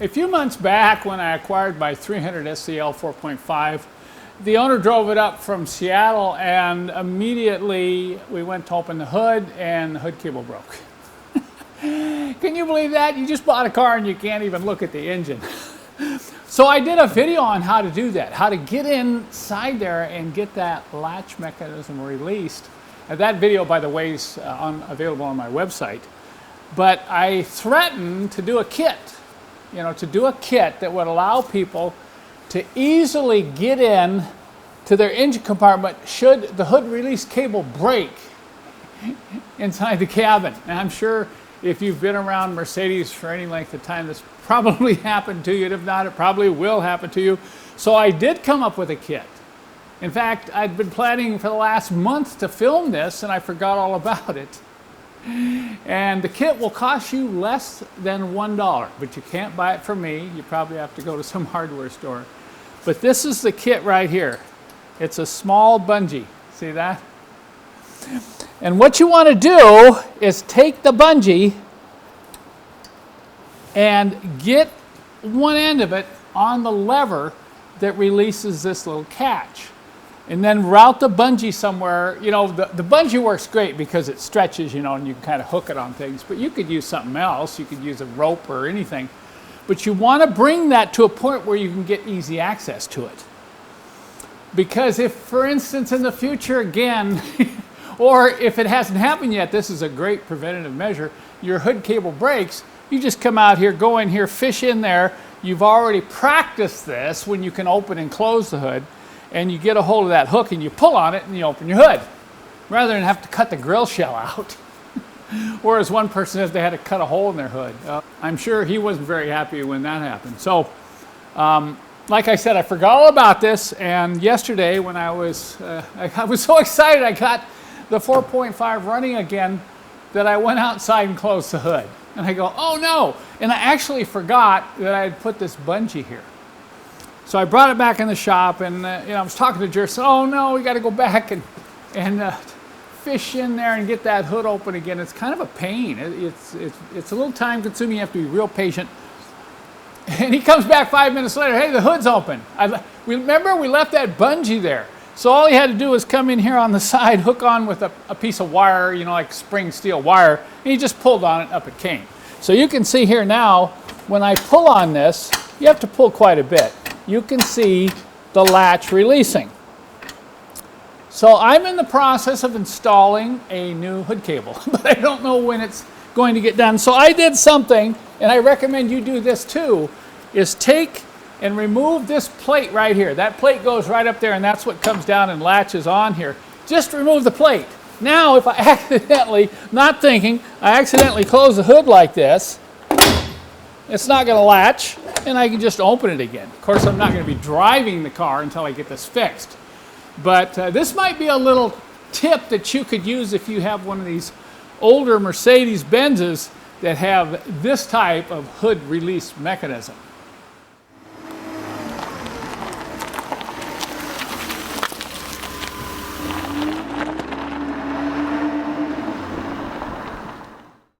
A few months back when I acquired my 300 SCL 4.5, the owner drove it up from Seattle and immediately we went to open the hood and the hood cable broke. Can you believe that? You just bought a car and you can't even look at the engine. So I did a video on how to do that, how to get inside there and get that latch mechanism released. And that video, by the way, is available on my website. But I threatened to do a kit, that would allow people to easily get in to their engine compartment should the hood release cable break inside the cabin. And I'm sure if you've been around Mercedes for any length of time, this probably happened to you. And if not, it probably will happen to you. So I did come up with a kit. In fact, I'd been planning for the last month to film this and I forgot all about it. And the kit will cost you less than $1, but you can't buy it from me. You probably have to go to some hardware store. But this is the kit right here. It's a small bungee. See that? And what you want to do is take the bungee and get one end of it on the lever that releases this little catch. And then route the bungee somewhere. The bungee works great because it stretches, and you can kind of hook it on things. But you could use something else. You could use a rope or anything. But you want to bring that to a point where you can get easy access to it. Because if, for instance, in the future again, or if it hasn't happened yet, this is a great preventative measure, your hood cable breaks, you just come out here, go in here, fish in there. You've already practiced this when you can open and close the hood. And you get a hold of that hook and you pull on it and you open your hood, rather than have to cut the grill shell out. Whereas one person says they had to cut a hole in their hood. I'm sure he wasn't very happy when that happened. So, like I said, I forgot all about this. And yesterday when I was so excited I got the 4.5 running again that I went outside and closed the hood. And I go, oh no! And I actually forgot that I had put this bungee here. So I brought it back in the shop, and I was talking to Jerry. So, oh no, we got to go back and fish in there and get that hood open again. It's kind of a pain. It's a little time consuming. You have to be real patient. And he comes back 5 minutes later. Hey, the hood's open. Remember, we left that bungee there. So all he had to do was come in here on the side, hook on with a piece of wire, like spring steel wire, and he just pulled on it, up it came. So you can see here now, when I pull on this, you have to pull quite a bit. You can see the latch releasing. So I'm in the process of installing a new hood cable, but I don't know when it's going to get done. So I did something, and I recommend you do this too, is take and remove this plate right here. That plate goes right up there, and that's what comes down and latches on here. Just remove the plate. Now, if I accidentally, not thinking, I accidentally close the hood like this, it's not going to latch, and I can just open it again. Of course, I'm not going to be driving the car until I get this fixed. But this might be a little tip that you could use if you have one of these older Mercedes-Benzes that have this type of hood release mechanism.